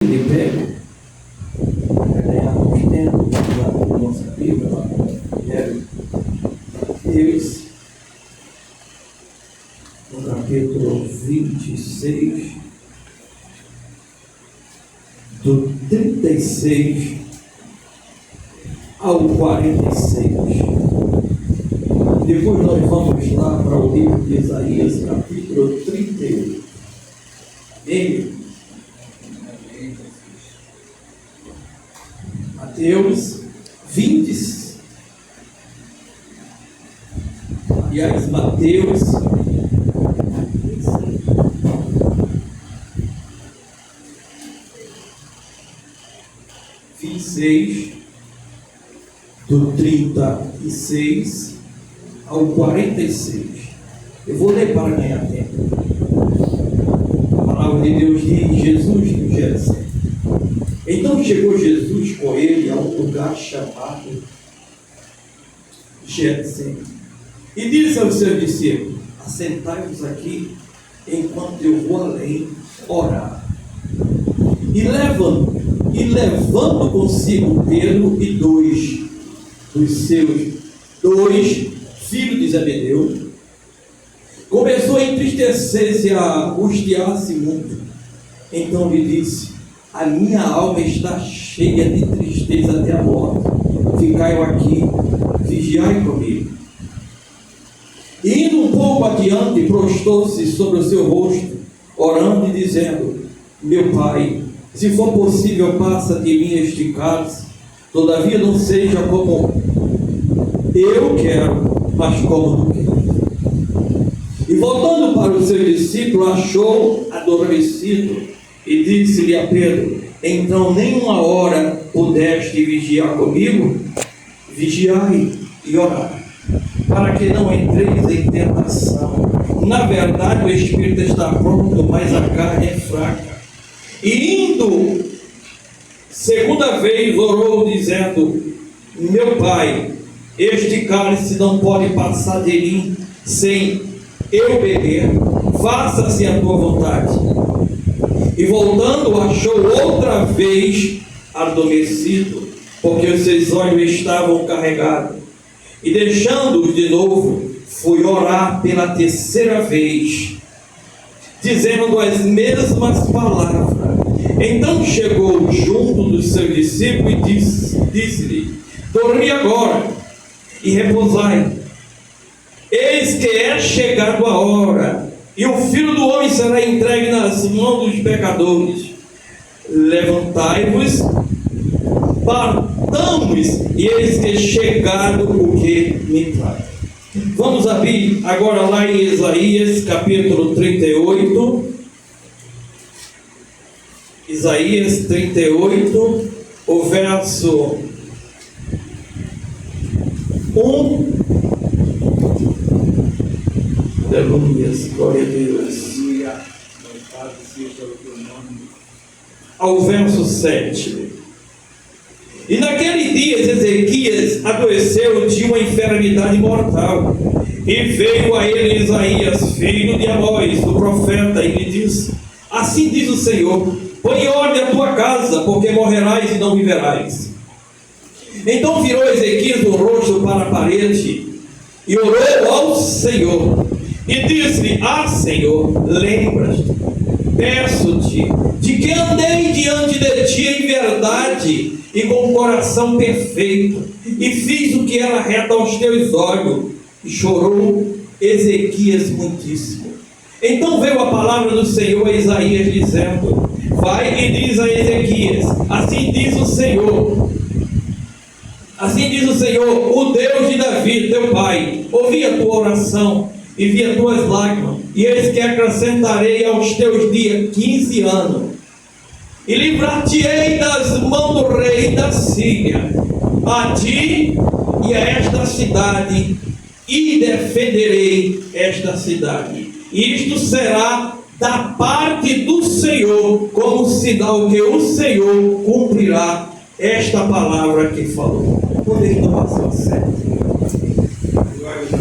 De pé, para ganhar mais tempo, na nossa Bíblia, lá, Deus, no capítulo 26, do 36 ao 46. Depois nós vamos lá para o livro de Isaías, capítulo 38. Amém? Mateus 20. Aliás, Mateus 26, do 36 ao 46. Eu vou ler para ganhar tempo. A palavra de Deus diz: Jesus no Getsemane. Então chegou Jesus com ele a um lugar chamado Getsemane e disse aos seus discípulos: assentai-vos aqui enquanto eu vou além orar. E levando consigo Pedro e dois dos seus filhos de Zebedeu, começou a entristecer-se e a angustiar-se muito. Então lhe disse: a minha alma está cheia de tristeza até a morte. Ficai aqui, vigiai comigo. E indo um pouco adiante, prostou-se sobre o seu rosto, orando e dizendo: meu Pai, se for possível, passa de mim este cálice, todavia não seja como eu quero, mas como tu queres. E voltando para o seu discípulo, achou adormecido e disse-lhe a Pedro: então nem uma hora pudeste vigiar comigo? Vigiai e orai, para que não entreis em tentação. Na verdade, o espírito está pronto, mas a carne é fraca. E indo segunda vez, orou dizendo: meu Pai, este cálice não pode passar de mim sem eu beber, faça-se a tua vontade. E voltando, achou outra vez adormecido, porque os seus olhos estavam carregados. E deixando-os de novo, foi orar pela terceira vez, dizendo as mesmas palavras. Então chegou junto dos seus discípulos e disse-lhe: dormi agora e repousai. Eis que é chegado a hora, e o Filho do Homem será entregue nas mãos dos pecadores. Levantai-vos, partamos, e eis que é chegado o que me traz. Vamos abrir agora lá em Isaías, capítulo 38. Isaías 38, o verso 1. Aleluia, glória a Deus. Ao verso 7. E naquele dia Ezequias adoeceu de uma enfermidade mortal, e veio a ele Isaías, filho de Amós, o profeta, e lhe disse: assim diz o Senhor, põe em ordem a tua casa, porque morrerás e não viverás. Então virou Ezequias o rosto para a parede, e orou ao Senhor, e disse-lhe: ah, Senhor, lembras-te, peço-te, de que andei diante de ti em verdade, e com o coração perfeito, e fiz o que era reto aos teus olhos. E chorou Ezequias muitíssimo. Então veio a palavra do Senhor a Isaías, dizendo: vai e diz a Ezequias: assim diz o Senhor, o Deus de Davi, teu pai, ouvi a tua oração e vi as tuas lágrimas, e eis que acrescentarei aos teus dias 15 anos, e livrar-te-ei das mãos do rei da Síria, a ti e a esta cidade, e defenderei esta cidade. Isto será da parte do Senhor, como sinal que o Senhor cumprirá esta palavra que falou. Poderia tomar sua sério.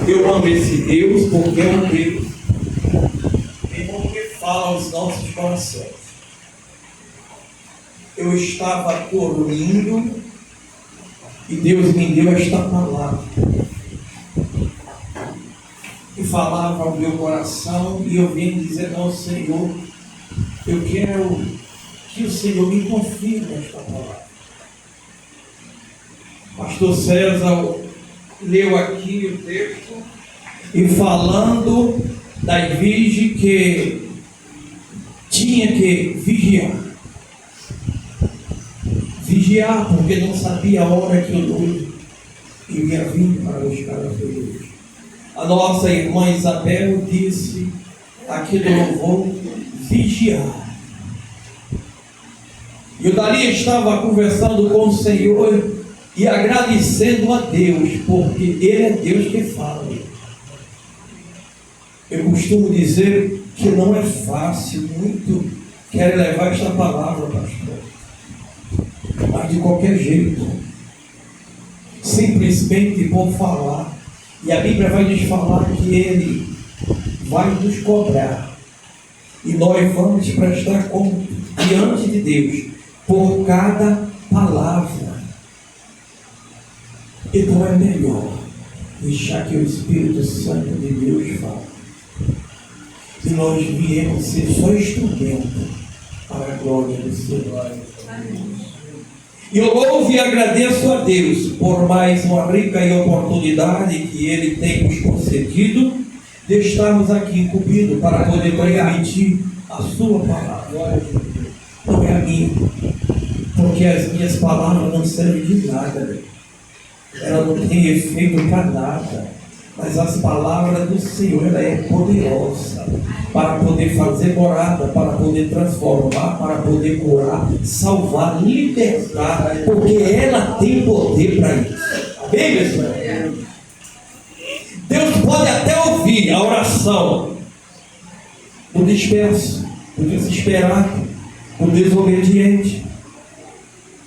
Eu amo esse Deus porque é um Deus e porque fala aos nossos corações. eu estava dormindo e Deus me deu esta palavra. E falava ao meu coração, e eu vim dizer ao Senhor, eu quero que o Senhor me confirme esta palavra. Pastor César leu aqui o texto, e falando das virgens que tinha que vigiar, porque não sabia a hora que o noivo iria vir para buscar a sua luz. A nossa irmã Isabel disse aqui do louvor, vigiar. E o Dali estava conversando com o Senhor e agradecendo a Deus, porque Ele é Deus que fala. Eu costumo dizer que não é fácil, muito querem levar esta palavra, pastor, mas de qualquer jeito, simplesmente por falar. E a Bíblia vai nos falar que Ele vai nos cobrar, e nós vamos prestar conta diante de Deus por cada palavra. Então é melhor deixar que o Espírito Santo de Deus fale, e nós viemos ser só instrumento para a glória do Senhor. E eu louvo e agradeço a Deus por mais uma rica oportunidade que Ele tem nos concedido de estarmos aqui incumbidos para poder transmitir a sua palavra. Não é a minha, porque as minhas palavras não servem de nada, ela não tem efeito para nada. Mas as palavras do Senhor, ela é poderosa para poder fazer morada, para poder transformar, para poder curar, salvar, libertar, porque ela tem poder para isso. Amém, pessoal? Deus pode até ouvir a oração do disperso, do desesperado, do desobediente,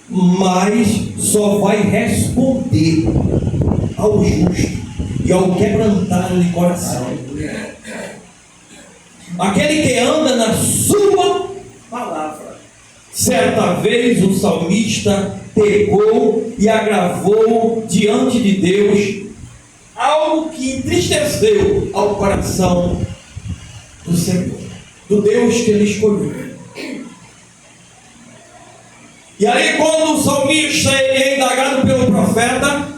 mas só vai responder ao justo e ao quebrantado de coração, aquele que anda na sua palavra. Certa vez o salmista pegou e agravou diante de Deus algo que entristeceu ao coração do Senhor, do Deus que ele escolheu. E aí, quando o salmista ele é indagado pelo profeta,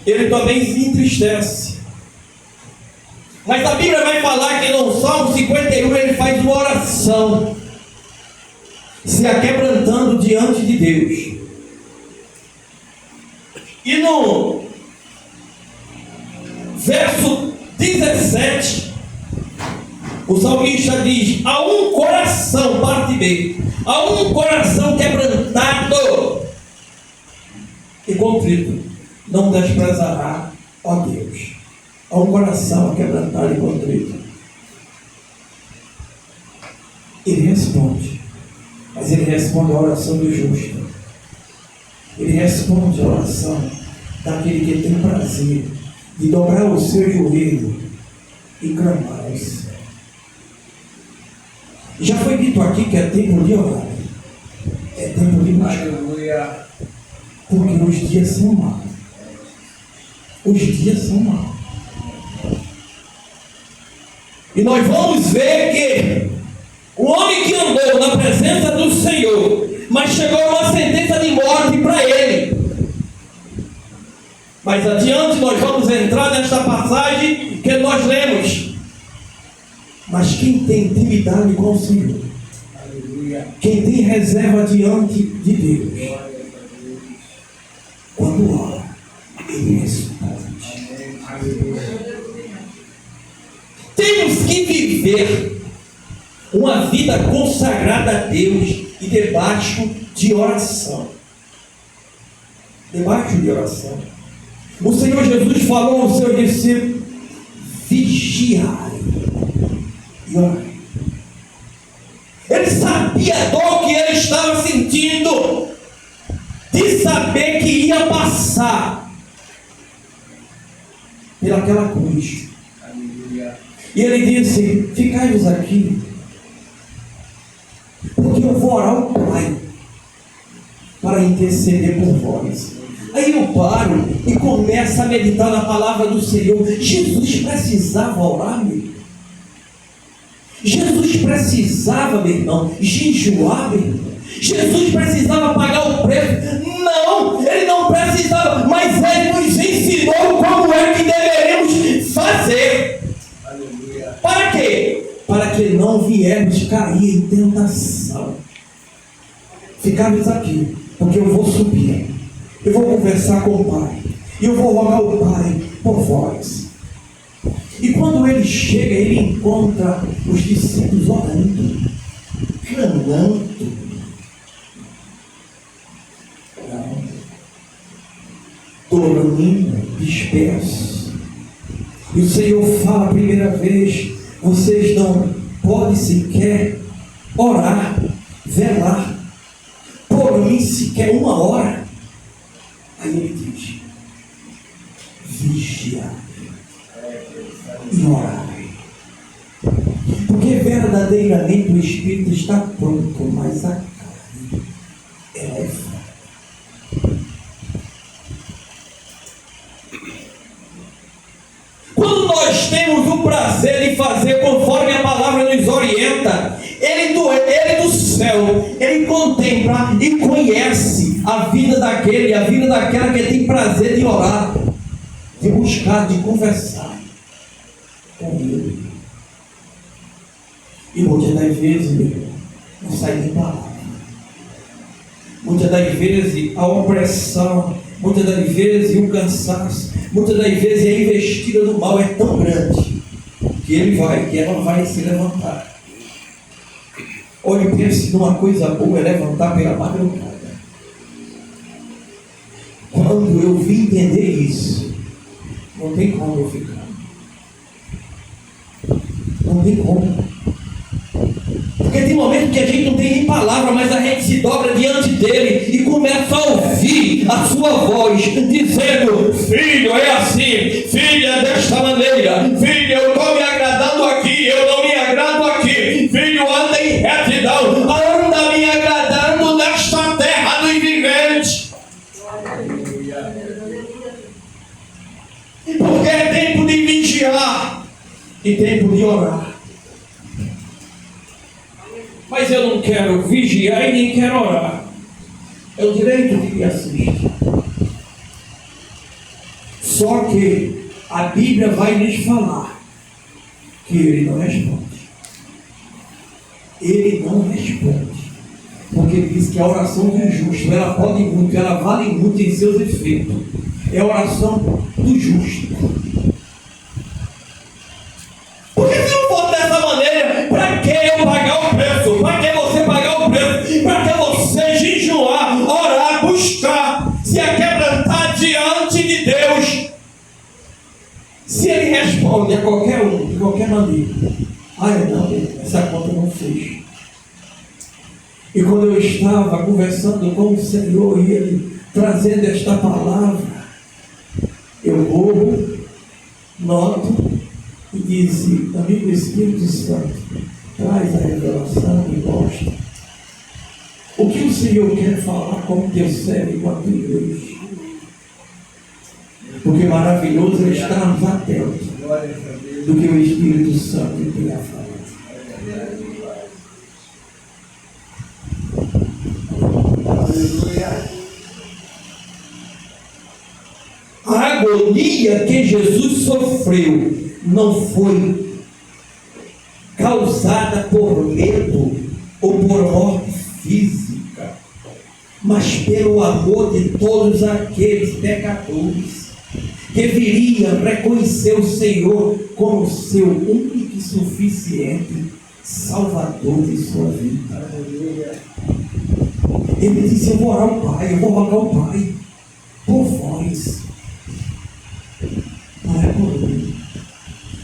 ele também se entristece. Mas a Bíblia vai falar que no Salmo 51 ele faz uma oração, se aquebrantando diante de Deus. E no verso 17, o salmista diz: a um coração, parte B, a um coração quebrantado e contrito, não desprezará, ó Deus. A um coração quebrantado e contrito, ele responde, mas ele responde a oração do justo. Ele responde a oração daquele que tem prazer de dobrar o seu joelho e clamar ao céu. Já foi dito aqui que é tempo de orar, é tempo de buscar, porque os dias são maus. Os dias são maus. E nós vamos ver que o homem que andou na presença do Senhor, mas chegou a uma sentença de morte para ele. Mais adiante nós vamos entrar nesta passagem que nós lemos. Mas quem tem intimidade com o Senhor, quem tem reserva diante de Deus, quando ora, ele responde. Temos que viver uma vida consagrada a Deus e debaixo de oração. Debaixo de oração. O Senhor Jesus falou aos seus discípulos: vigiai e orai. Ele sabia a dor que ele estava sentindo, de saber que ia passar pelaquela cruz. E ele disse: ficai-vos aqui, porque eu vou orar ao Pai, para interceder por vós. Aí eu paro e começo a meditar na palavra do Senhor. Jesus precisava orar, meu irmão. Jesus precisava, meu irmão, jejuar, meu irmão. Jesus precisava pagar o preço. Não, ele não precisava, mas ele nos ensinou como é que deveríamos fazer. Aleluia. Para quê? Para que não viemos cair em tentação. Ficamos aqui, porque eu vou subir, eu vou conversar com o Pai, e eu vou rogar ao Pai por vós. E quando ele chega, ele encontra os discípulos orando, clamando. Dormindo, dispersos. E o Senhor fala a primeira vez: vocês não podem sequer orar, velar, por mim sequer uma hora. Aí ele diz: vigiai e orai, porque verdadeiramente o Espírito está pronto, mas a carne ela é fraca. Quando nós temos o prazer de fazer conforme a palavra nos orienta, ele do céu, ele contempla e conhece a vida daquele e a vida daquela que tem prazer de orar, de buscar, de conversar com ele. E muitas das vezes, meu irmão, não sai nem palavra. Muitas das vezes a opressão, muitas das vezes o cansaço, muitas das vezes a investida do mal é tão grande que ela vai se levantar. Olha, pense numa coisa boa, é levantar pela madrugada. Quando eu vim entender isso, não tem como eu ficar. Não tem como. Porque tem momento que a gente não tem nem palavra, mas a gente se dobra diante dele e começa a ouvir a sua voz, dizendo: filho, é assim, filha, desta maneira, filho, eu estou me agradando aqui, eu não me agrado aqui, filho, anda em retidão, anda me agradando nesta terra dos viventes. Porque é tempo de vigiar e tempo de orar. Mas eu não quero vigiar e nem quero orar. É o direito de que assiste. Só que a Bíblia vai nos falar que ele não responde. Ele não responde. Porque ele diz que a oração do justo, ela pode muito, ela vale muito em seus efeitos. É a oração do justo. Porque se não for dessa maneira, para que eu pagar o preço? Para que você pagar o preço? Para que você jejuar, orar, buscar, se aquebrantar diante de Deus? Se ele responde a qualquer um, de qualquer maneira: não, essa conta não fez. E quando eu estava conversando com o Senhor e ele trazendo esta palavra, eu vou, noto e disse: amigo Espírito Santo, traz a revelação e mostra o que o Senhor quer falar com o teu servo e com a tua igreja. Porque maravilhoso é estarmos atentos do que o Espírito Santo tem a falar. A agonia que Jesus sofreu não foi causada por medo ou por morte física, mas pelo amor de todos aqueles pecadores que viriam reconhecer o Senhor como seu único e suficiente Salvador de sua vida. Ele disse: eu vou orar ao Pai, eu vou rogar ao Pai por vós. Não é por mim,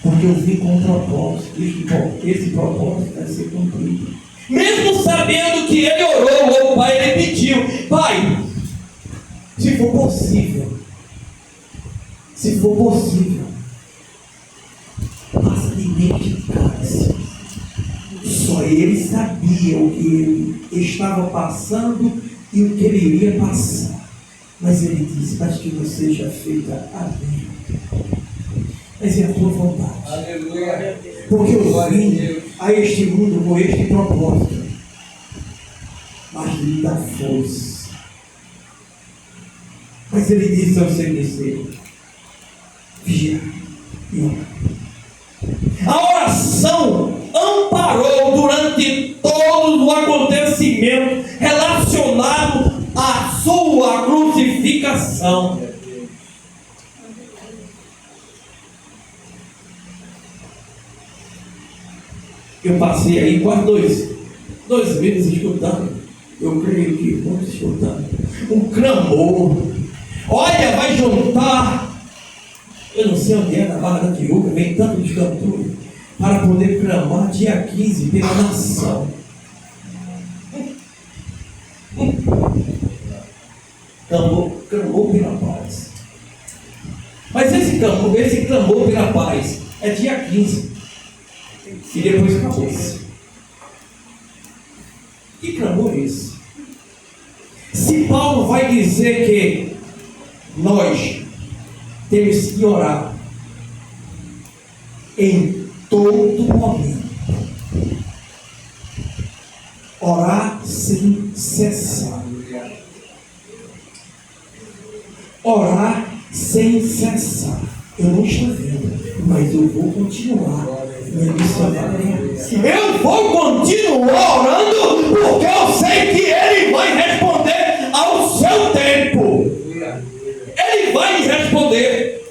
porque eu vim com um propósito. Esse propósito vai ser cumprido. Mesmo sabendo que ele orou ao Pai, ele pediu: Pai, se for possível, passa de mim este cálice. Só ele sabia o que ele estava passando e o que ele iria passar. Mas ele disse: mas que não seja feita a minha, mas é a tua vontade. Aleluia. Porque eu vim a este mundo com este propósito, mas lhe dá força. Mas ele disse ao seu discípulo: vigia e ora. A oração amparou durante todo o acontecimento relacionado à sua crucificação. Eu passei aí quase dois meses escutando. Eu creio que muitos escutando. Um clamor. Olha, vai juntar. Eu não sei onde é, na Barra da Tijuca, vem tanto de cantores, para poder clamar dia 15 pela nação. Clamou pela paz. Mas esse clamor pela paz é dia 15. E depois acabou-se. Que clamor é esse? Se Paulo vai dizer que nós temos que orar em todo momento, orar sem cessar, orar sem cessar. Eu não estou vendo, mas eu vou continuar. Eu vou continuar orando, porque eu sei que Ele vai responder ao seu tempo. Ele vai me responder.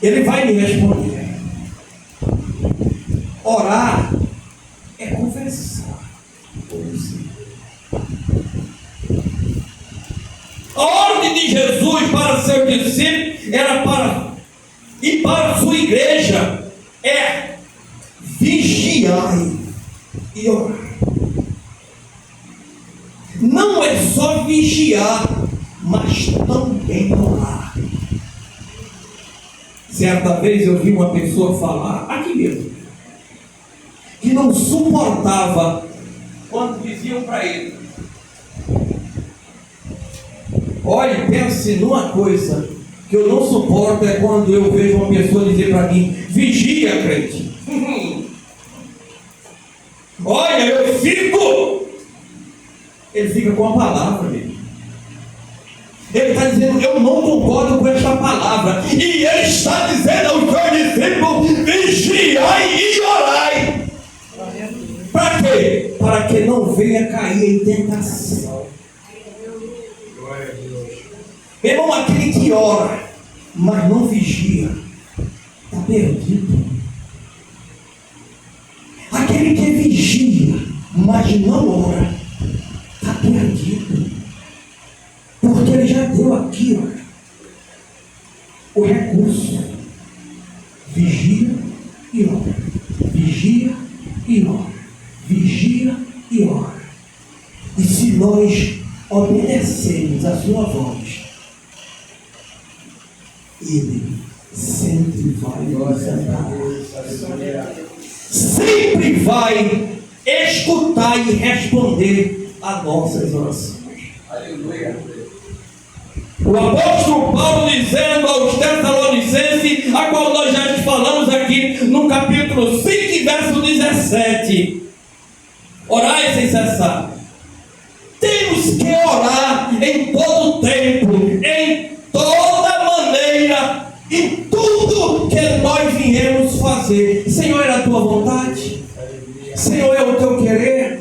Ele vai me responder. Orar é conversar com você. A ordem de Jesus para seus discípulos era e para sua igreja é vigiar e orar. Não é só vigiar, mas também orar. Certa vez eu vi uma pessoa falar, aqui mesmo, que não suportava quando diziam para ele: olhe, pense numa coisa que eu não suporto, é quando eu vejo uma pessoa dizer para mim: vigia, crente. Olha, eu fico. Ele fica com a palavra dele. Ele está dizendo: eu não concordo com esta palavra. E ele está dizendo aos seus discípulos: vigiai e orai. Para quê? Para que não venha cair em tentação. Meu irmão, aquele que ora, mas não vigia, está perdido. Aquele que vigia, mas não ora, está perdido. Porque ele já deu aqui, o recurso. Vigia e ora. Vigia e ora. Vigia e ora. E se nós obedecermos a sua voz, Ele sempre vai nos amparar. Sempre vai escutar e responder a nossas orações. Aleluia. O apóstolo Paulo dizendo aos Tessalonicenses, a qual nós já falamos aqui no capítulo 5, verso 17: orai sem cessar. Temos que orar em todo tempo, em toda maneira, em tudo que nós viemos fazer. Senhor, é a tua vontade. Senhor, é o teu querer.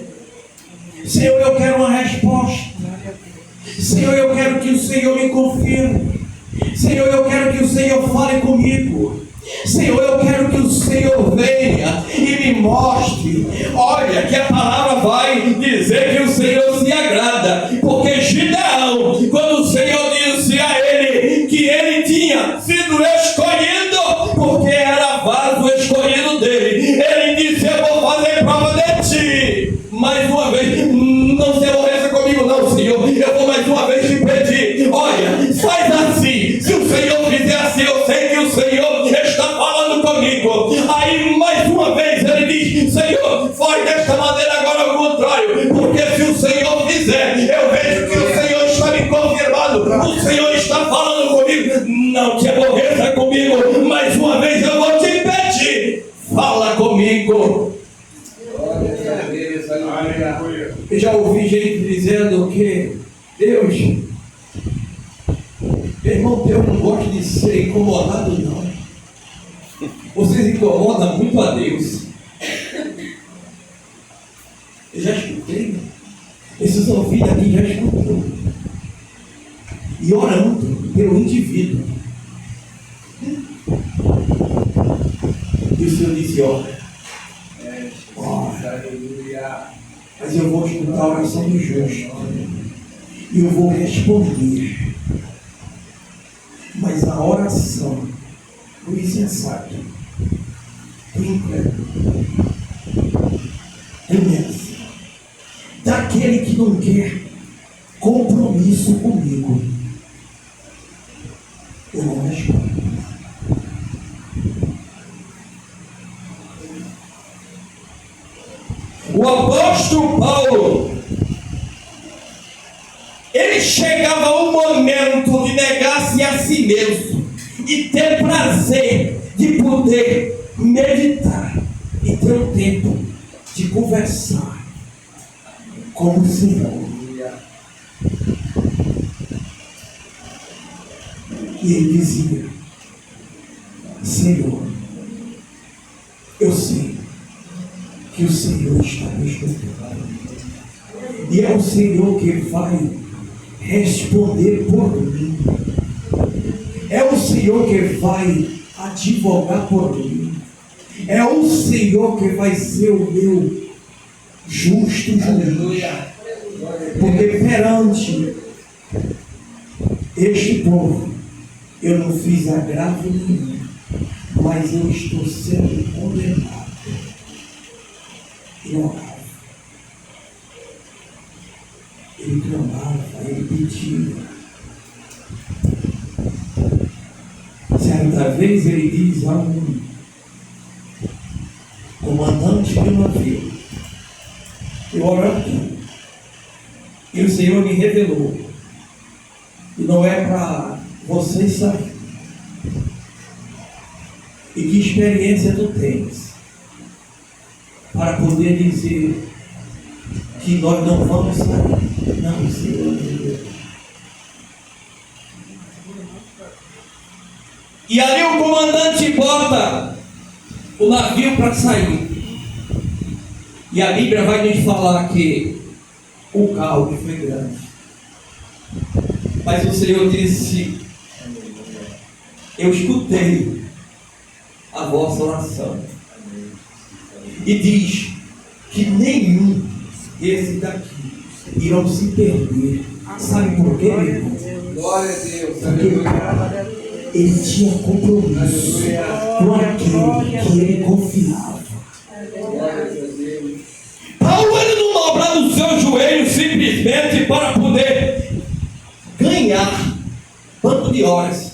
Senhor, eu quero uma resposta. Senhor, eu quero que o Senhor me confirme. Senhor, eu quero que o Senhor fale comigo. Senhor, eu quero que o Senhor venha e me mostre. Olha, que a palavra vai dizer que o Senhor se agrada. Porque Gideão, quando o Senhor disse a ele que ele tinha sido escolhido, porque era vaso escolhido dele, ele disse: eu vou fazer prova de ti. Mais uma vez, não se aborreça comigo não, Senhor. Eu vou mais uma vez te pedir: olha, faz assim. Se o Senhor fizer assim, eu sei que o Senhor está falando comigo. Aí mais uma vez ele diz: Senhor, faz desta maneira agora ao contrário. Porque se o Senhor fizer não te aborreça comigo, mais uma vez eu vou te pedir, fala comigo. Eu já ouvi gente dizendo que Deus, meu irmão, Deus não gosta de ser incomodado, não. Vocês incomodam muito a Deus. Eu já escutei, né? Esses ouvidos aqui já escutou. E orando pelo indivíduo. E o Senhor disse, ora, mas eu vou escutar a oração do justo. E eu vou responder. Mas a oração do insensato, do incrédulo, daquele que não quer compromisso comigo, eu não respondo. O apóstolo Paulo, ele chegava ao momento de negar-se a si mesmo e ter prazer de poder meditar e ter o tempo de conversar com o Senhor. E ele dizia, Senhor, eu sei que o Senhor está me escutando. E é o Senhor que vai responder por mim. É o Senhor que vai advogar por mim. É o Senhor que vai ser o meu justo juiz. Porque perante este povo eu não fiz agravo nenhum, mas eu estou sendo condenado. Ele orava, ele clamava, ele pedia. Certa vez ele diz a um comandante de um navio, eu orando, e o Senhor me revelou, e não é para vocês saberem. E que experiência tu tens para poder dizer que nós não vamos sair? Não, Senhor. E ali o comandante bota o navio para sair. E a Bíblia vai nos falar que o caos foi grande. Mas o Senhor disse, eu escutei a vossa oração. E diz que nenhum desse daqui irão se perder. Sabe por quê, meu irmão? Glória a Deus. Porque ele tinha compromisso com aquele que ele confiava. Paulo, ele não dobrava os seus joelhos simplesmente para poder ganhar banco de horas.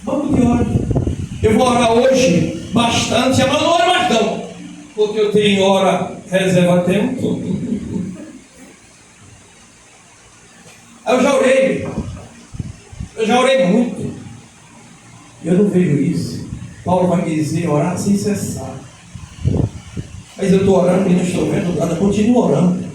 Banco de horas. Eu vou orar hoje bastante, amanhã não oro mais não, porque eu tenho hora reserva tempo. Eu já orei muito. Eu não vejo isso. Paulo vai me dizer orar sem cessar. Mas eu estou orando e não estou vendo nada, continuo orando.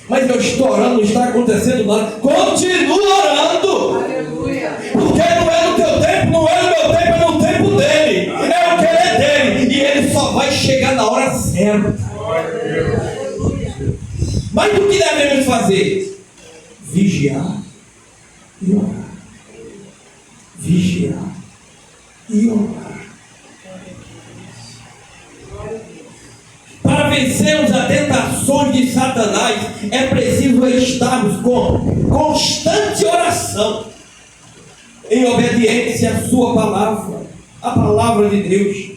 Mas eu estou orando, não está acontecendo nada, continuo orando. Aleluia. Porque não é no teu tempo, não é no meu tempo, é no tempo dele. É o querer dele. E ele só vai chegar na hora certa. Mas o que devemos fazer? Vigiar e orar. Vigiar e orar. Para vencermos as tentações de Satanás, é preciso estarmos com constante oração, em obediência à sua palavra, a palavra de Deus.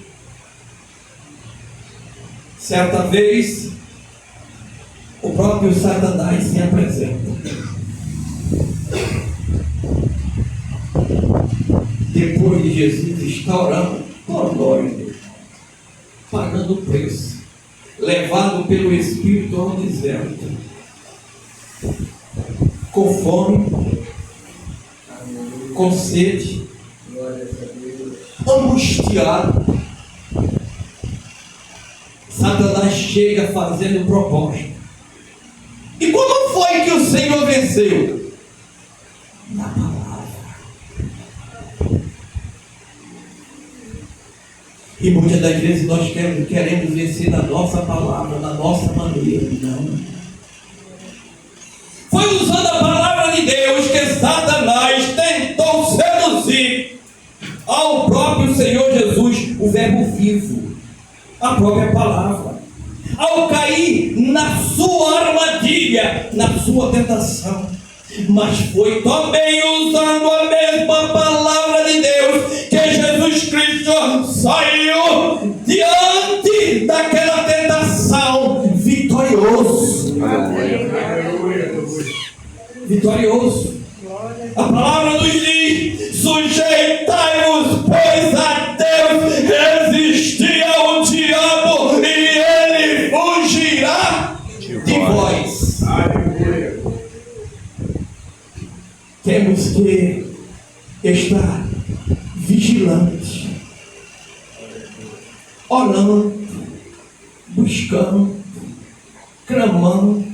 Certa vez, o próprio Satanás se apresenta. Depois de Jesus estar orando por nós, pagando o preço, levado pelo Espírito ao deserto, com fome com sede, Glória a Deus. angustiado. Satanás chega fazendo proposta. E como foi que o Senhor venceu? Na palavra. E muitas das vezes nós queremos vencer na nossa palavra, na nossa maneira. Não. Foi usando a palavra de Deus que Satanás tentou seduzir ao próprio Senhor Jesus, o verbo vivo, a própria palavra, ao cair na sua armadilha, na sua tentação. Mas foi também usando a mesma palavra de Deus que Jesus Cristo saiu diante daquela tentação vitorioso. Vitorioso. A palavra nos diz: sujeitai-vos, pois, a Deus, resistir ao diabo e ele fugirá de vós. Aleluia. Temos que estar vigilantes, orando, buscando, clamando,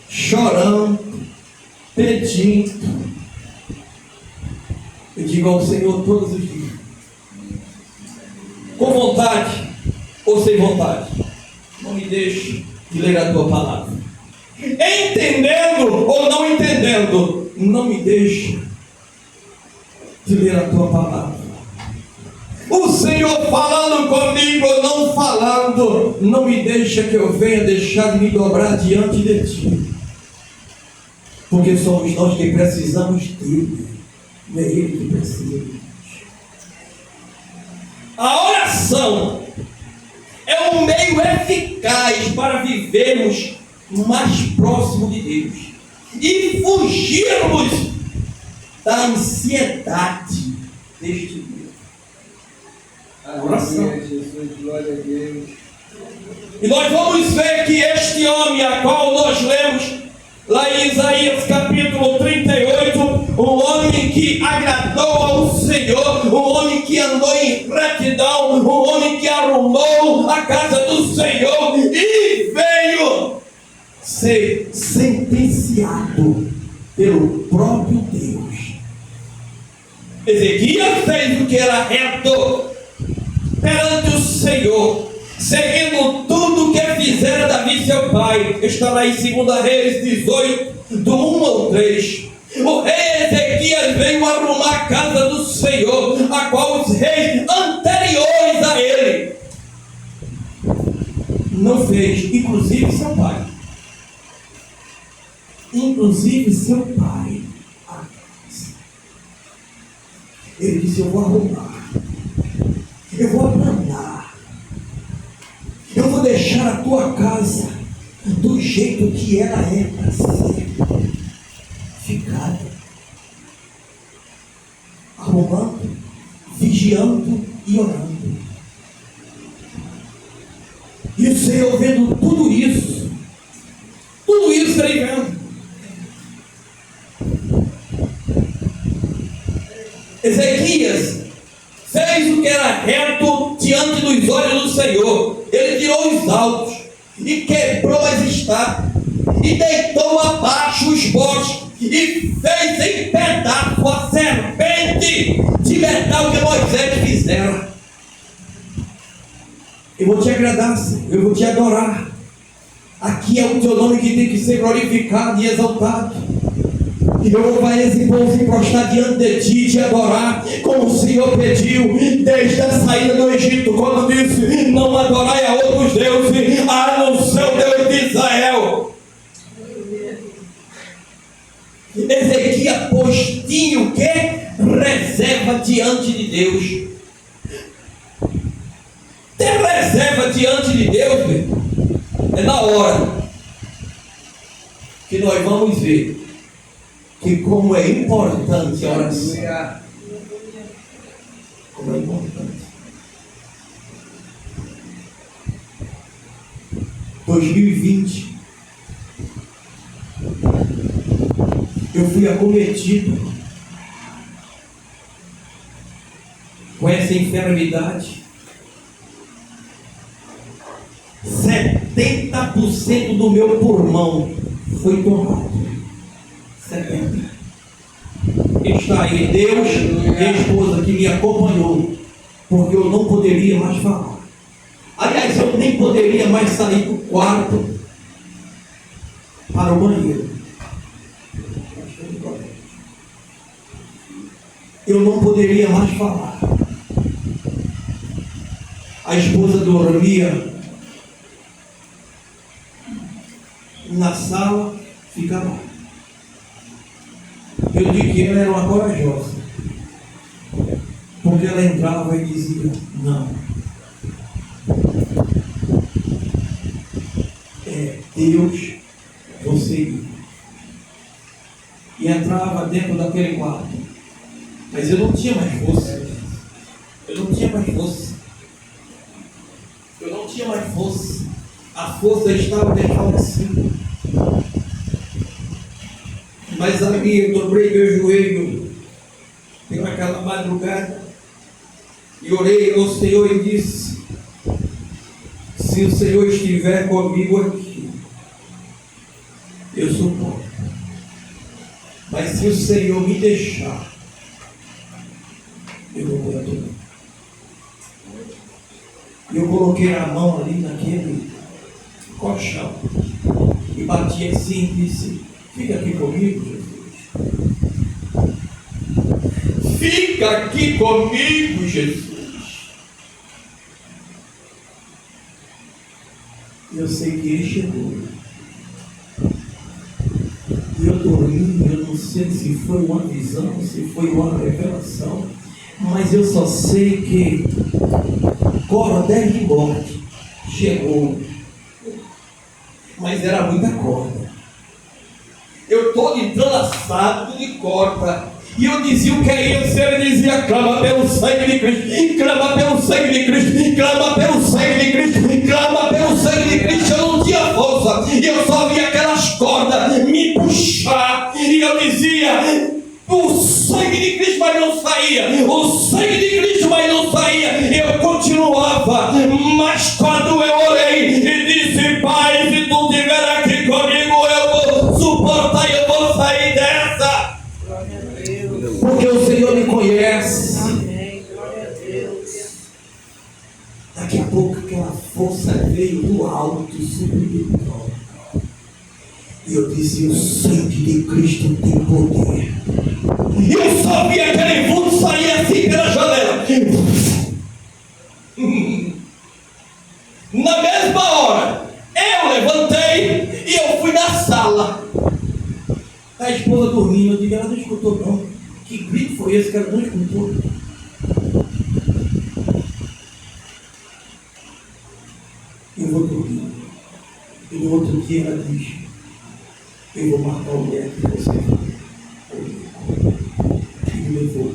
chorando, pedindo. Eu digo ao Senhor todos os dias, com vontade ou sem vontade, não me deixe de ler a tua palavra. Entendendo ou não entendendo, não me deixe de ler a tua palavra. O Senhor falando comigo ou não falando, não me deixa que eu venha deixar de me dobrar diante de ti. Porque somos nós que precisamos dele, não é ele que precisa de nós. A oração é um meio eficaz para vivermos mais próximo de Deus e fugirmos da ansiedade deste mundo. Aleluia, Jesus, glória a Deus. E nós vamos ver que este homem, a qual nós lemos lá em Isaías capítulo 38, um homem que agradou ao Senhor, um homem que andou em retidão, um homem que arrumou a casa do Senhor e veio ser sentenciado pelo próprio Deus. Ezequias fez o que era reto perante o Senhor, seguindo tudo o que fizera Davi seu pai. Está lá em 2 Reis 18, do 1 ao 3. O rei Ezequias veio arrumar a casa do Senhor, a qual os reis anteriores a ele não fez, inclusive seu pai. Inclusive seu pai. Ele disse: eu vou arrumar, eu vou aplanar, eu vou deixar a tua casa do jeito que ela é para ser ficada, arrumando, vigiando e orando. E o Senhor vendo tudo isso ele vendo. Ezequias fez o que era reto diante dos olhos do Senhor. Ele tirou os altos e quebrou as estacas e deitou abaixo os postes e fez em pedaço a serpente de metal que Moisés fizera. Eu vou te agradar, Senhor, eu vou te adorar. Aqui é o teu nome que tem que ser glorificado e exaltado. E eu vou se prostrar diante de ti e te adorar, como o Senhor pediu desde a saída do Egito, quando disse: não adorai a outros deuses, a não ser o Deus de Israel. Ezequias, pois, tinha o que? Reserva diante de Deus. Ter reserva diante de Deus, é na hora que nós vamos ver que como é importante a oração. Como é importante. 2020 eu fui acometido com essa enfermidade. 70% do meu pulmão foi tomado. 70%. Está aí Deus e a esposa que me acompanhou, porque eu não poderia mais falar. Aliás, eu nem poderia mais sair do quarto para o banheiro. Eu não poderia mais falar. A esposa dormia na sala, ficava. Eu digo que ela era uma corajosa, porque ela entrava e dizia: não, é Deus, você ir. E entrava dentro daquele quarto, mas eu não tinha mais força. Eu não tinha mais força. Eu não tinha mais força. A força estava desfalecida. Mas ali eu dobrei meu joelho naquela madrugada e orei ao Senhor e disse: se o Senhor estiver comigo aqui, eu suporto. Mas se o Senhor me deixar, eu não aguento. Eu coloquei a mão ali naquele colchão e bati assim e disse: fica aqui comigo, Jesus. Fica aqui comigo, Jesus. Eu sei que ele chegou. Eu dormi, eu não sei se foi uma visão, se foi uma revelação, mas eu só sei que corda de morte chegou. Mas era muita corda. Eu todo entrelaçado de corda. E eu dizia o que é isso? Ele dizia: clama pelo sangue de Cristo, clama pelo sangue de Cristo, clama pelo sangue de Cristo, clama pelo sangue de Cristo. Eu não tinha força, e eu só via aquelas cordas me puxar, e eu dizia: o sangue de Cristo, mas não saía, o sangue de Cristo, mas não saía. Eu continuava, mas quando eu orei e disse: Pai, se tu estiver aqui comigo, eu vou suportar, eu vou sair dessa. Porque o Senhor me conhece. Amém. Glória a Deus. Daqui a pouco aquela força veio do alto, subiu do trono. E eu disse: o sangue de Cristo tem poder. E eu só vi aquele vulto sair assim pela janela. Na mesma hora, eu levantei e eu fui na sala. A esposa dormindo, eu digo: ela não escutou não. Que grito foi esse que ela não escutou? Eu vou dormir. E no outro dia ela diz: eu vou marcar o dia que você vai. E me levou.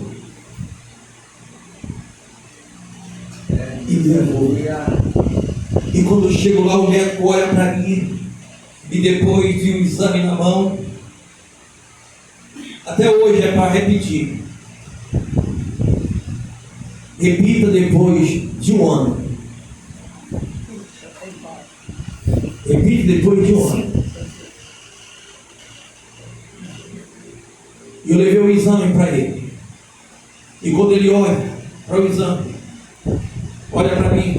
E me levou. E quando eu chego lá, o médico olha para mim. E depois de um exame na mão, até hoje é para repetir. Repita depois de um ano. Repita depois de um ano. E eu levei o exame para ele. E quando ele olha para o exame, olha para mim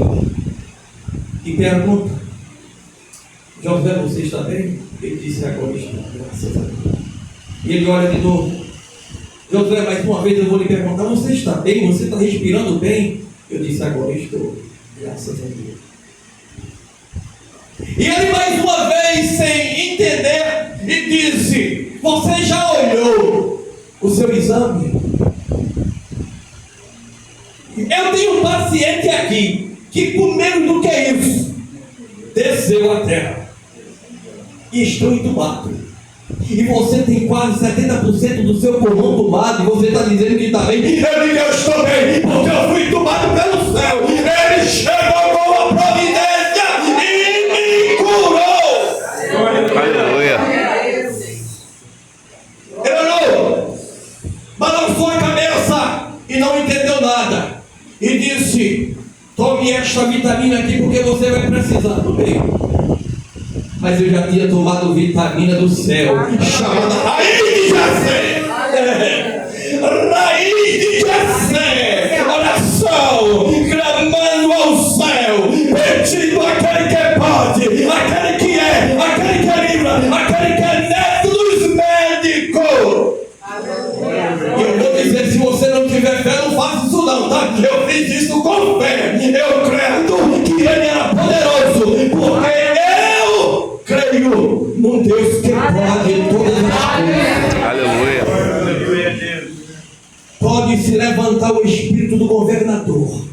e pergunta: José, você está bem? Ele disse: agora estou, graças a Deus. E ele olha de novo: José, mais uma vez eu vou lhe perguntar: você está bem? Você está respirando bem? Eu disse: agora estou, graças a Deus. E ele mais uma vez, sem entender, e disse: você já olhou o seu exame? Eu tenho um paciente aqui que, com menos do que isso, desceu a terra e estou entubado. E você tem quase 70% do seu pulmão tomado, e você está dizendo que está bem. Eu digo: eu estou bem, porque eu fui tomado pelo céu. Ele chegou com a providência e me curou. Aleluia. Ele olhou, balançou a cabeça e não entendeu nada. esta vitamina aqui porque você vai precisar também. Mas eu já tinha tomado vitamina do céu, chamada raiz de Jessé. Raiz de Jessé. Oração, clamando ao céu, pedindo aquele que pode, aquele que é, aquele que é livre, aquele que é neto dos médicos. E eu vou dizer, se você não tiver fé, não faça isso não, tá? Eu fiz isso com fé. Eu creio que ele era poderoso, porque eu creio num Deus que pode todas as coisas. Aleluia. Pode se levantar o espírito do governador,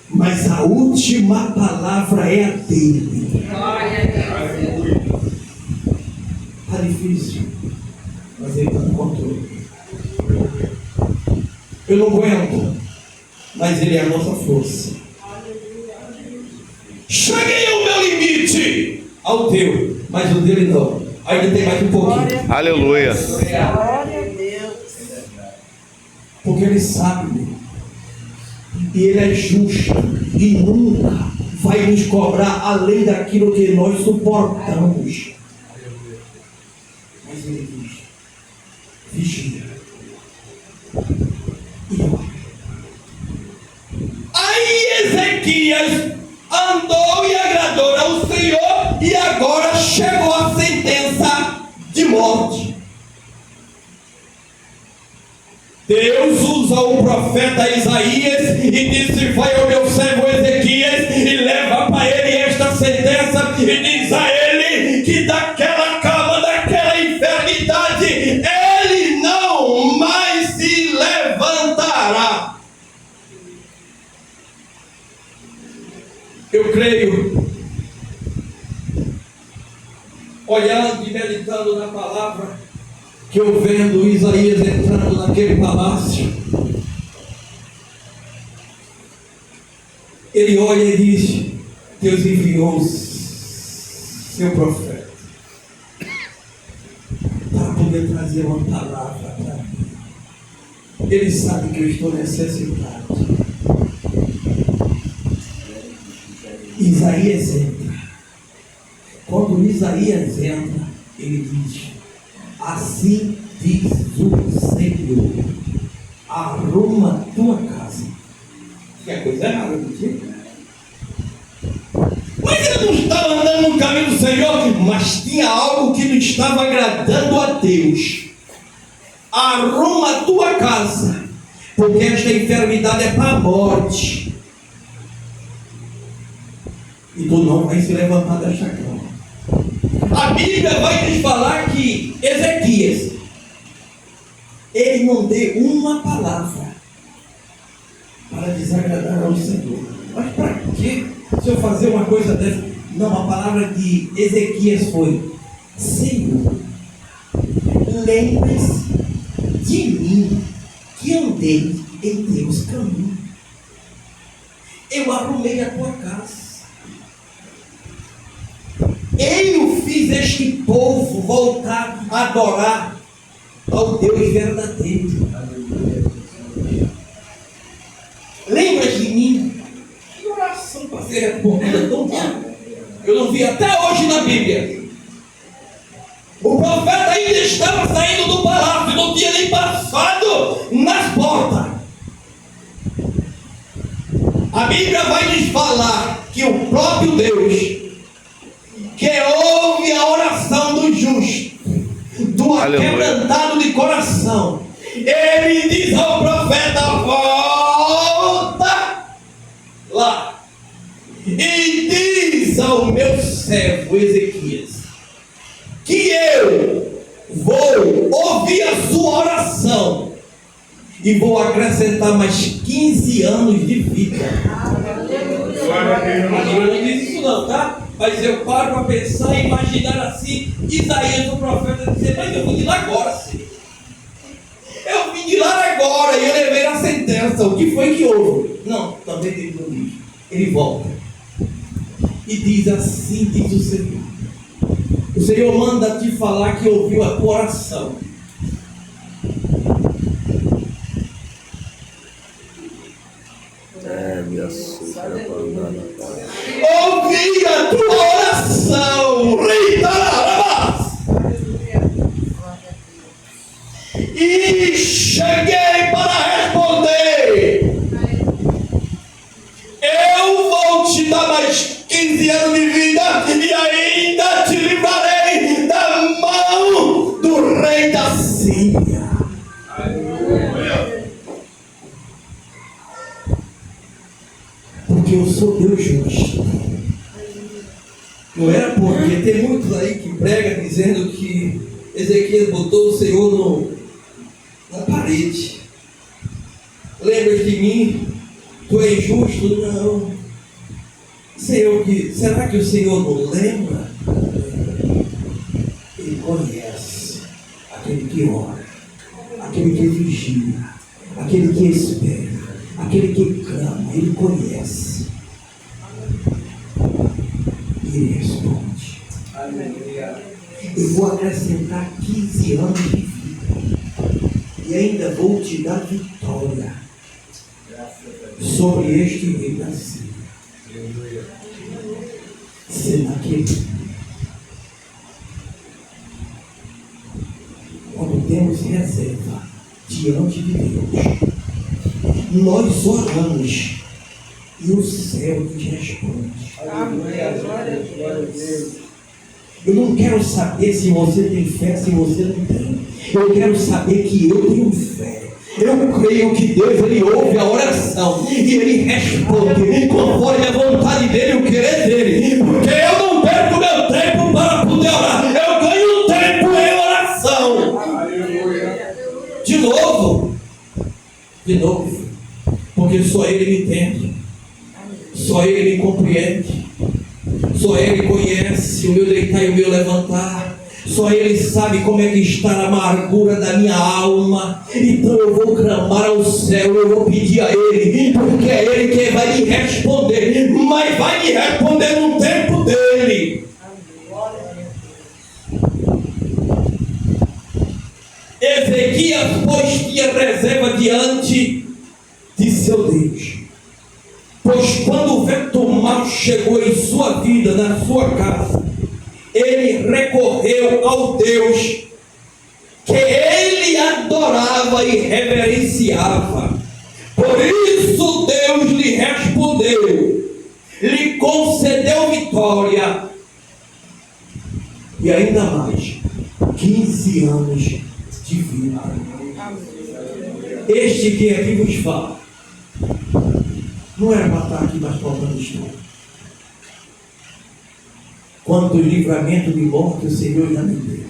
mas a última palavra é a dele. Está difícil, mas ele está no controle. Eu não aguento, mas ele é a nossa força. Cheguei ao meu limite, ao teu, mas o dele não. Ainda tem mais um pouquinho. Aleluia. Glória a Deus. Porque ele sabe, e ele é justo, e nunca vai nos cobrar além daquilo que nós suportamos. Mas ele diz: vigia e ora. Aí Ezequias andou e agradou ao Senhor, e agora chegou a sentença de morte. Deus usa o profeta Isaías e disse: vai ao meu servo Ezequias e leva para ele esta sentença, e diz a ele que daquela cama, daquela enfermidade, ele não mais se levantará. Eu creio, olhando e meditando na palavra, que eu vendo Isaías entrando naquele palácio, ele olha e diz: Deus enviou seu profeta para poder trazer uma palavra para mim. Ele sabe que eu estou necessitado. Isaías entra. Quando Isaías entra, ele diz: assim diz o Senhor, arruma tua casa. Que é coisa errada, não tinha? Mas ele não estava andando no caminho do Senhor, mas tinha algo que não estava agradando a Deus. Arruma a tua casa, porque esta enfermidade é para a morte. E tu não vai se levantar desta cama. A Bíblia vai nos falar que Ezequias, ele não deu uma palavra para desagradar ao Senhor. Mas para quê? Se eu fazer uma coisa dessa? Não, a palavra de Ezequias foi: Senhor, lembre-se de mim, que andei em teus caminhos. Eu arrumei a tua casa. Eu fiz este povo voltar a adorar ao Deus verdadeiro. Lembra de mim? Que oração para ser respondida tão rápido. Eu não vi até hoje na Bíblia. O profeta ainda estava saindo do palácio, não tinha nem passado nas portas. A Bíblia vai nos falar que o próprio Deus, que ouve a oração do justo, do aquebrantado de coração, ele diz ao profeta: volta lá e diz ao meu servo Ezequias que eu vou ouvir a sua oração e vou acrescentar mais 15 anos de vida. Eu não disse isso não, tá? Mas eu paro para pensar e imaginar assim, Isaías, o profeta, dizer: mas eu vim de lá agora, sim. Eu vim de lá agora e eu levei a sentença. O que foi que houve? Não, também ele não diz. Ele volta e diz: assim diz o Senhor. O Senhor manda te falar que ouviu a tua oração. É, minha sogra. Porque tem muitos aí que pregam dizendo que Ezequias botou o Senhor na parede. Lembra de mim? Tu és injusto? Não. Senhor, será que o Senhor não lembra? Ele conhece aquele que ora, aquele que vigia, aquele que espera, aquele que clama. Ele conhece. Ele responde. Eu vou acrescentar 15 anos de vida e ainda vou te dar vitória sobre este rei da Síria. Senaqueribe. Quando temos reserva diante de Deus, nós oramos e o céu nos responde. Eu não quero saber se você tem fé, se você não tem. Eu quero saber que eu tenho fé. Eu creio que Deus, Ele ouve a oração e Ele responde conforme a vontade dEle, o querer dEle. Porque eu não perco meu tempo para poder orar. Eu ganho tempo em oração. De novo. Porque só Ele me entende. Só Ele me compreende. Só Ele conhece o meu deitar e o meu levantar. Só Ele sabe como é que está a amargura da minha alma. Então eu vou clamar ao céu, eu vou pedir a Ele, porque é Ele que vai me responder, mas vai me responder no tempo dEle. Ezequias, pois, tinha reserva diante de seu Deus. Pois quando o vento mau chegou em sua vida, na sua casa, ele recorreu ao Deus que ele adorava e reverenciava. Por isso Deus lhe respondeu, lhe concedeu vitória e ainda mais 15 anos de vida. Este que aqui vos fala não era para estar aqui mais contando história. Quantos livramentos de morte o Senhor já me deu.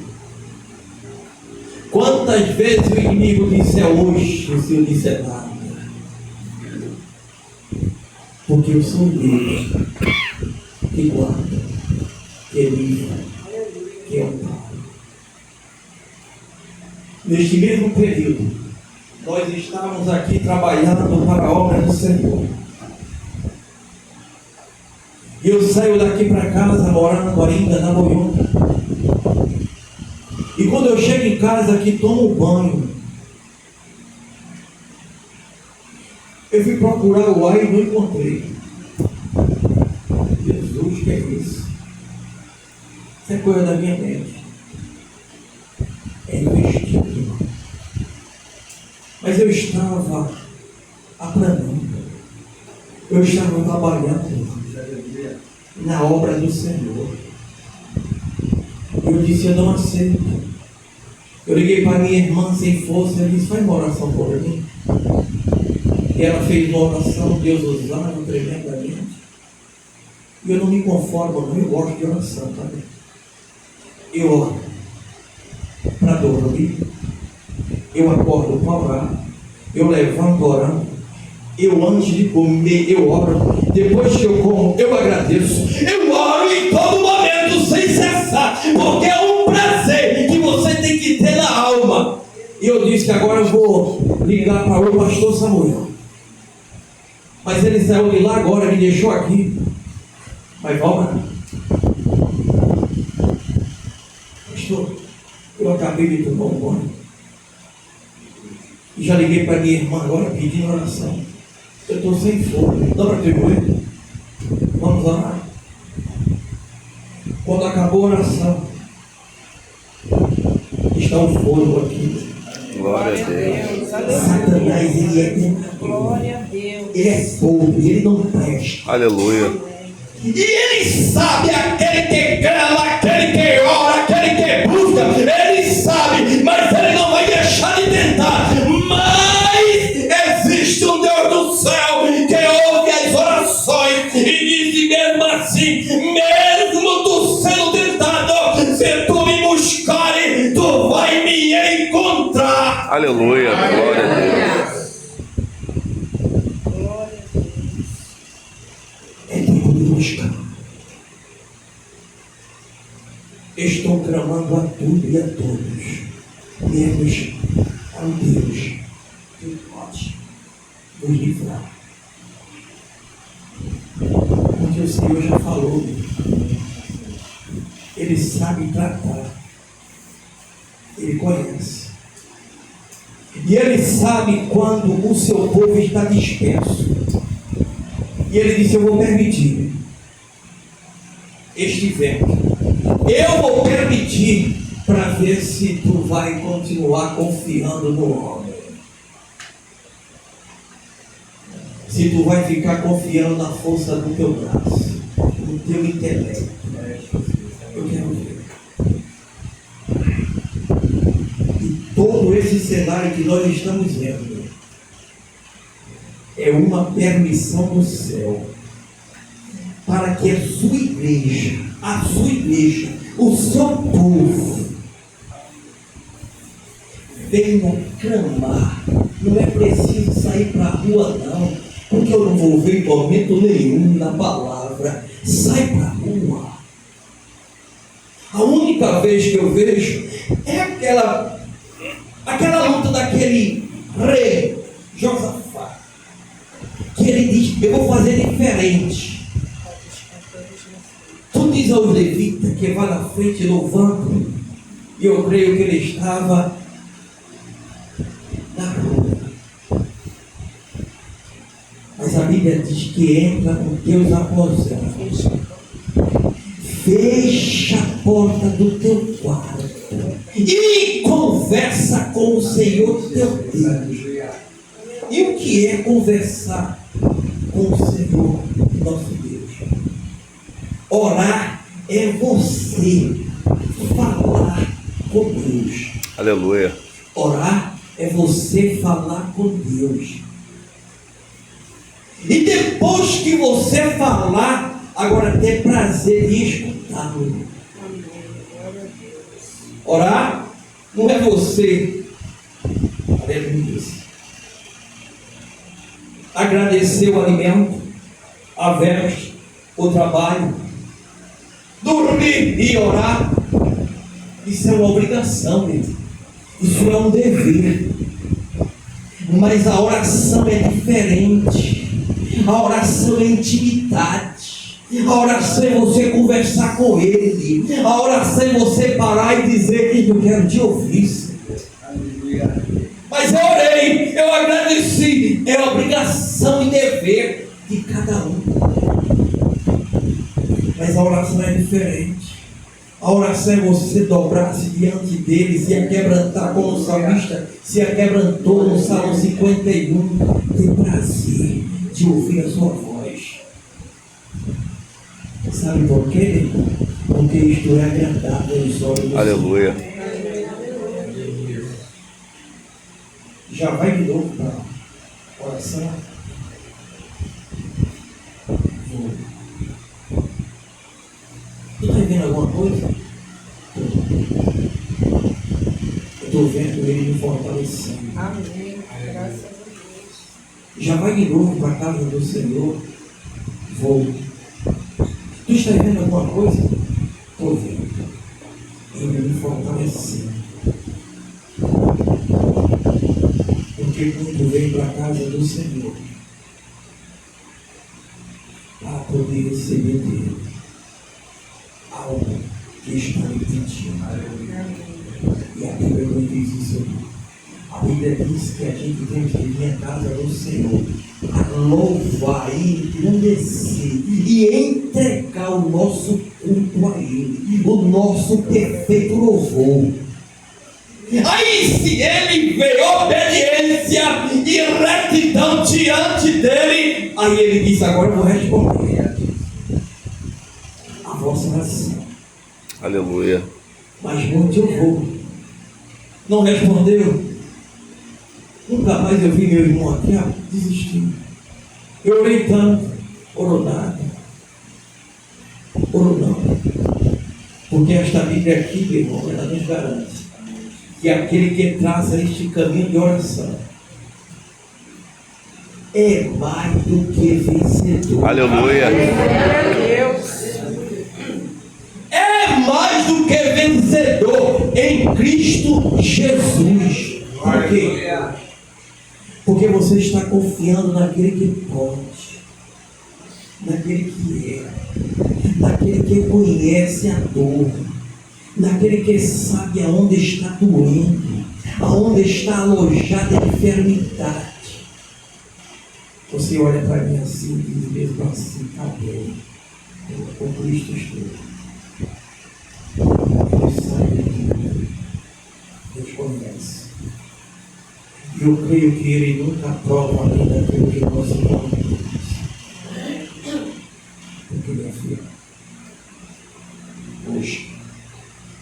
Quantas vezes o inimigo disse hoje, o Senhor disse nada. Porque eu sou Deus que guarda, que livra, que é o Pai. Neste mesmo período, nós estávamos aqui trabalhando para a obra do Senhor. E eu saio daqui para casa, morando ainda na Boiúna. E quando eu chego em casa aqui, tomo banho. Eu fui procurar o ar e não encontrei. Jesus, que é isso? Isso é coisa da minha mente. É investido, irmão. Mas eu estava aplanando. Eu estava trabalhando na obra do Senhor. Eu disse, eu não aceito. Eu liguei para minha irmã sem força, eu disse, faz uma oração por mim. E ela fez uma oração, Deus usando tremendamente. E eu não me conformo, não, eu gosto de oração também. Eu oro para dormir, eu acordo para orar, eu levanto orando. Eu antes de comer, eu oro. Depois que eu como, eu agradeço. Eu oro em todo momento, sem cessar. Porque é um prazer que você tem que ter na alma. E eu disse que agora eu vou ligar para o pastor Samuel. Mas ele saiu de lá agora, me deixou aqui. Mas vamos. Pastor, eu acabei de tomar um banho. E já liguei para minha irmã agora pedindo oração. Eu estou sem fome. Dá para atribuir? Vamos orar. Quando acabou a oração, está um fogo aqui. Glória a Deus. Satanás, ele é tentador. Glória a Deus. Ele é pobre, ele não presta. Aleluia. E ele sabe aquele que clama, aquele que ora, aquele que busca. Ele sabe, mas ele não vai deixar de tentar. Mas existe um Deus do céu que ouve as orações e diz mesmo assim, mesmo tu sendo tentado, Aleluia. Glória a Deus. É tempo de buscar. Estou clamando a tudo e a todos, menos ao Deus que pode nos livrar. Porque o Senhor já falou, Ele sabe tratar, Ele conhece. E Ele sabe quando o seu povo está disperso. E Ele disse: eu vou permitir este vento. Eu vou permitir para ver se tu vai continuar confiando no homem. Se tu vai ficar confiando na força do teu braço, no teu intelecto. Eu quero ver. E todo esse cenário que nós estamos vendo é uma permissão do céu para que a sua igreja, o seu povo venha clamar. Não é preciso sair para a rua não, porque eu não vou ver em momento nenhum na palavra. Sai para a rua. A única vez que eu vejo é aquela luta daquele rei Josafá, que ele diz: eu vou fazer diferente. Tu diz aos levitas que vai na frente louvando, e eu creio que ele estava na rua. Mas a Bíblia diz que entra no teus aposentos, fecha a porta do teu quarto e conversa com o Senhor teu Deus. E o que é conversar com o Senhor nosso Deus? Orar é você falar com Deus. Aleluia. Orar é você falar com Deus. E depois que você falar, agora ter prazer em escutá-lo. Orar não é você, aleluia, agradecer o alimento, a veste, o trabalho, dormir e orar. Isso é uma obrigação, isso é um dever. Mas a oração é diferente. A oração é intimidade. A oração é você conversar com Ele. A oração é você parar e dizer: eu quero te ouvir, Senhor. Mas eu orei, eu agradeci. É obrigação e dever de cada um. Mas a oração é diferente. A oração é você dobrar-se diante dele, se aquebrantar como o salmista se aquebrantou no Salmo 51. Ter prazer de ouvir a sua voz. Sabe por quê? Porque isto é agradável aos olhos do Senhor. Aleluia. Já vai de novo para a oração. Tu está vendo alguma coisa? Eu estou vendo ele me fortalecendo. Amém. Graças a Deus. Já vai de novo para a casa do Senhor. Vou. Tu está vendo alguma coisa? Estou vendo. Ele me fortalecendo. Porque quando vem para a casa do Senhor, para poder receber dele algo que está lhe pedindo. E a Bíblia não diz isso. A Bíblia diz que a gente tem que vir à casa do Senhor, a louvar e engrandecer e entregar o nosso culto a Ele, o nosso perfeito louvor. Aí, se Ele vê obediência e retidão diante dele, aí Ele diz: agora eu vou responder a vossa oração. Aleluia. Mas onde eu vou? Não respondeu. Nunca mais eu vi meu irmão aqui, desistindo. Eu orei tanto, orou nada. Orou não. Porque esta Bíblia aqui, meu irmão, ela nos garante que aquele que traça este caminho de oração é mais do que vencedor. Aleluia. É mais do que vencedor em Cristo Jesus. Por quê? Porque você está confiando naquele que pode, naquele que é, naquele que conhece a dor, naquele que sabe aonde está doendo, aonde está alojada a enfermidade. Você olha para mim assim e diz mesmo assim, está bem, com Cristo estou. Deus sabe tudo, Deus conhece. E eu creio que Ele nunca aprova além daquilo que nós não temos. Porque Ele é fiel. Hoje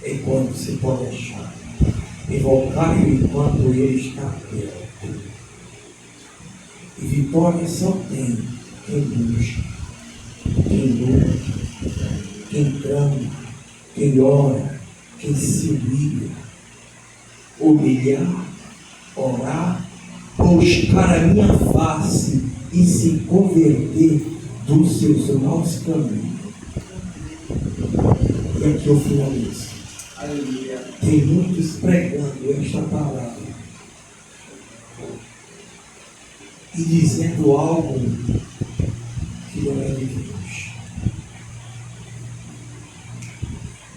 é quando você pode achar. Invocar-o enquanto Ele está perto. E vitória só tem quem busca, quem luta, quem clama, quem ora, quem se humilhar, orar, buscar a minha face e se converter dos seus maus caminhos. E aqui eu finalizo. Aleluia. Tem muitos pregando esta palavra e dizendo algo que não é de Deus,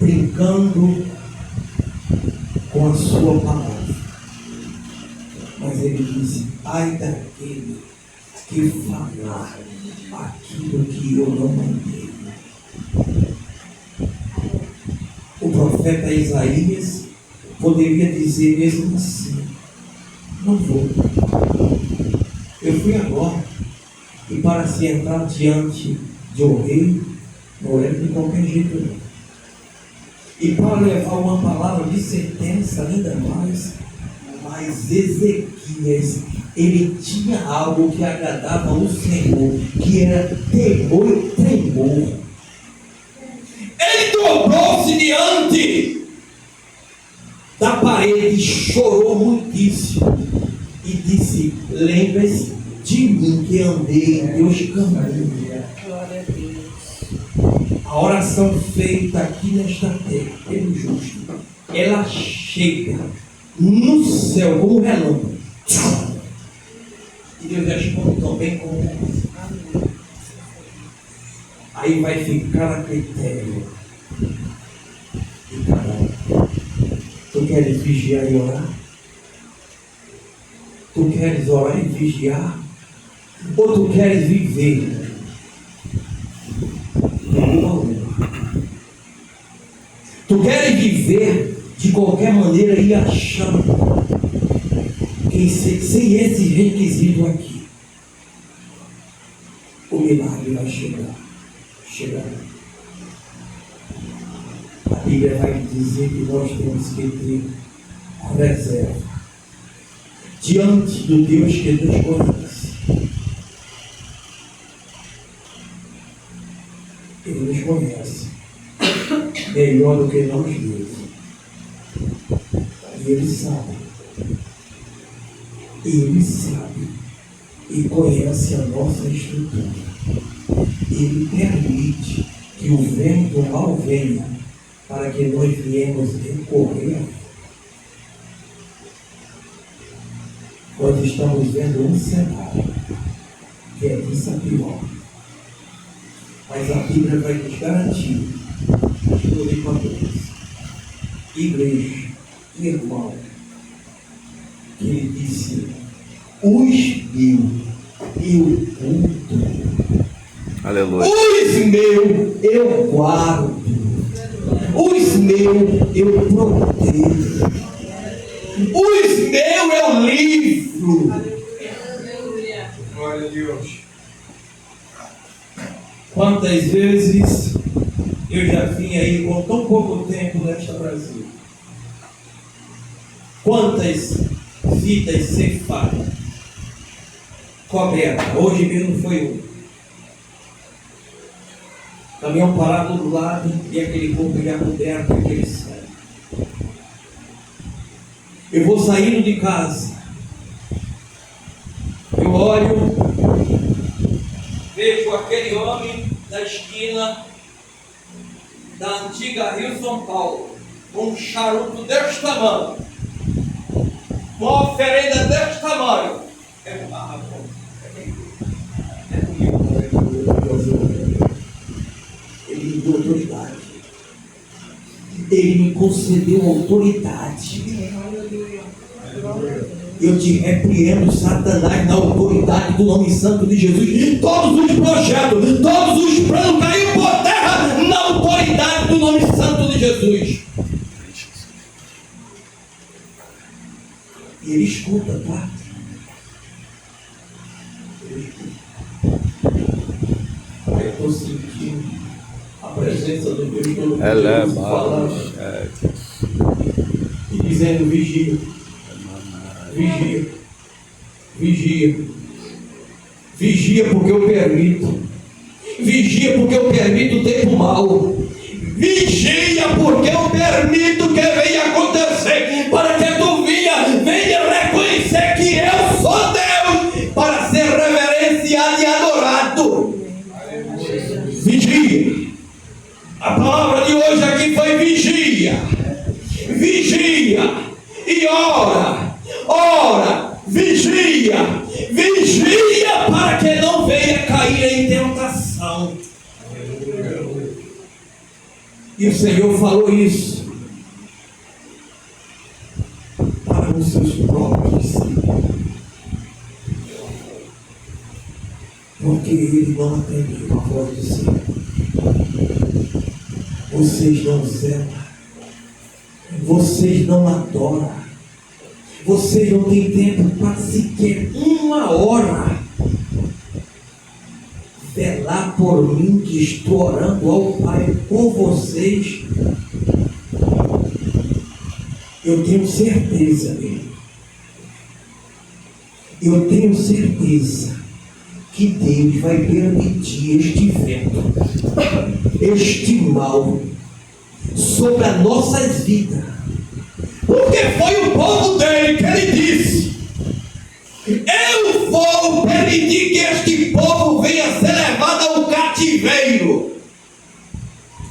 brincando com a sua palavra. Mas ele disse: ai daquele que falar aquilo que eu não mandei. O profeta Isaías poderia dizer mesmo assim: não vou. Eu fui agora, e para se entrar diante de um rei, não era de qualquer jeito não. E para levar uma palavra de sentença ainda mais, mas Ezequias, ele tinha algo que agradava ao Senhor, que era temor e tremor. Ele dobrou-se diante da parede, chorou muitíssimo e disse: lembre-se de mim que andei em teus caminhos. Glória a Deus. A oração feita aqui nesta terra pelo justo, ela chega no céu como um relâmpago. E Deus responde também como um relâmpago. Aí vai ficar a critério de cada um. Tu queres vigiar e orar? Tu queres orar e vigiar? Ou tu queres viver? Tu queres viver de qualquer maneira e achando que sem esse requisito aqui, o milagre vai chegar. Chegará. A Bíblia vai dizer que nós temos que ter reserva diante do Deus que nos conhece. Ele nos conhece melhor do que nós mesmos. E Ele sabe. Ele sabe e conhece a nossa estrutura. Ele permite que o vento mal venha para que nós viemos recorrer a Ele. Nós estamos vendo um cenário que é desafiador. Mas a Bíblia vai nos garantir, igreja, irmão, que Ele disse: os meus eu cuido. Aleluia. Os meus eu guardo. Os meus eu protejo. Os meus eu livro. Glória a Deus. Quantas vezes eu já vim aí com tão pouco tempo nesta Brasil? Quantas vidas ceifadas, cobertas? Hoje mesmo foi um caminhão parado do lado e aquele corpo já coberto, aquele sangue. Eu vou saindo de casa, eu olho, vejo aquele homem da esquina da antiga Rio São Paulo, com um charuto deste tamanho, uma oferenda deste tamanho. Ele me deu autoridade. Ele me concedeu autoridade. Eu te repreendo, Satanás, na autoridade do nome santo de Jesus. Todos os projetos, todos os planos caíram por terra na autoridade do nome santo de Jesus. E ele escuta, tá? Ele escuta. Eu estou sentindo a presença do Deus Todo-Poderoso falando e dizendo: vigia, vigia, vigia, vigia, porque eu permito, vigia, porque eu permito o tempo mau, vigia, porque eu permito que venha acontecer, para que tu venha reconhecer que eu sou Deus, para ser reverenciado e adorado. Vigia. A palavra de hoje aqui foi vigia, vigia e ora, ora, vigia, vigia, para que não venha cair em tentação. E o Senhor falou isso para os seus próprios discípulos, porque ele não atendeu a voz do Senhor. Vocês não zelam, vocês não adoram, vocês não têm tempo para sequer uma hora velar por mim, que estou orando ao Pai por vocês. Eu tenho certeza, eu tenho certeza que Deus vai permitir este vento, este mal sobre as nossas vidas, porque foi o povo dele que ele disse: eu vou permitir que este povo venha ser levado ao cativeiro.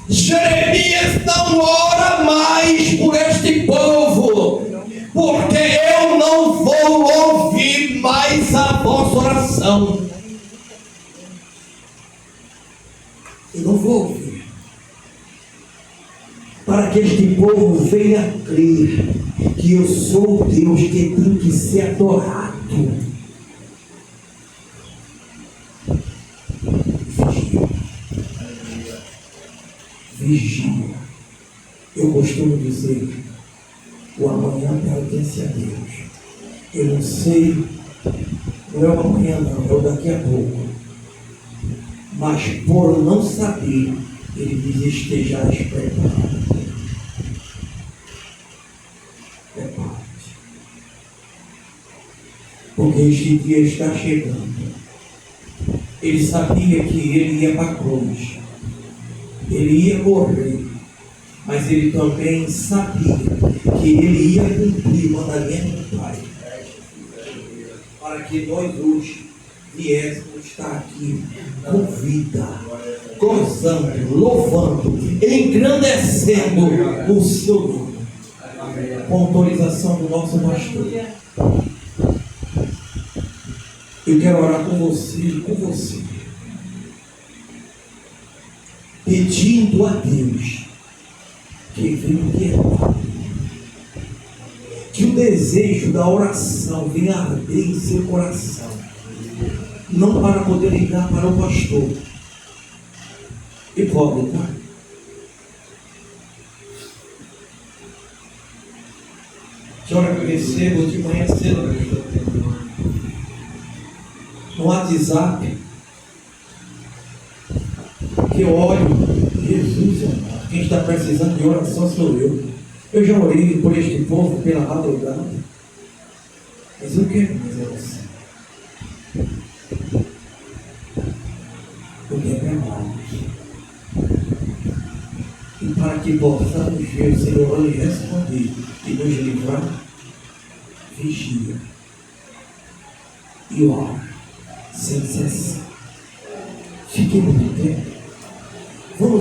Jeremias não ora mais por este povo, porque eu não vou ouvir mais a vossa oração. Eu não vou ouvir, para que este povo venha crer que eu sou o Deus que tem que ser adorado. Vigia. Vigia. Eu costumo dizer: o amanhã pertence a Deus. Eu não sei, não é o amanhã não, é o daqui a pouco. Mas por não saber, ele diz: estejais preparados. Prepare-te. Porque este dia está chegando. Ele sabia que ele ia para a cruz, ele ia morrer, mas ele também sabia que ele ia cumprir o mandamento do Pai, para que nós hoje viéssemos estar aqui com vida, gozando, louvando, engrandecendo o seu nome, com autorização do nosso pastor. Eu quero orar com você e com você, pedindo a Deus que venha piedade, que o desejo da oração venha arder em seu coração, não para poder ligar para o pastor, e pode, tá? Que hora que eu recebo de manhã cedo no WhatsApp, que eu olho: Jesus, quem está precisando de oração sou eu. Eu já orei por este povo pela madrugada, mas eu quero mais oração. Eu quero mais. E para que possamos ver o Senhor responder e nos livrar, vigia e ora sem cessar. Fique muito tempo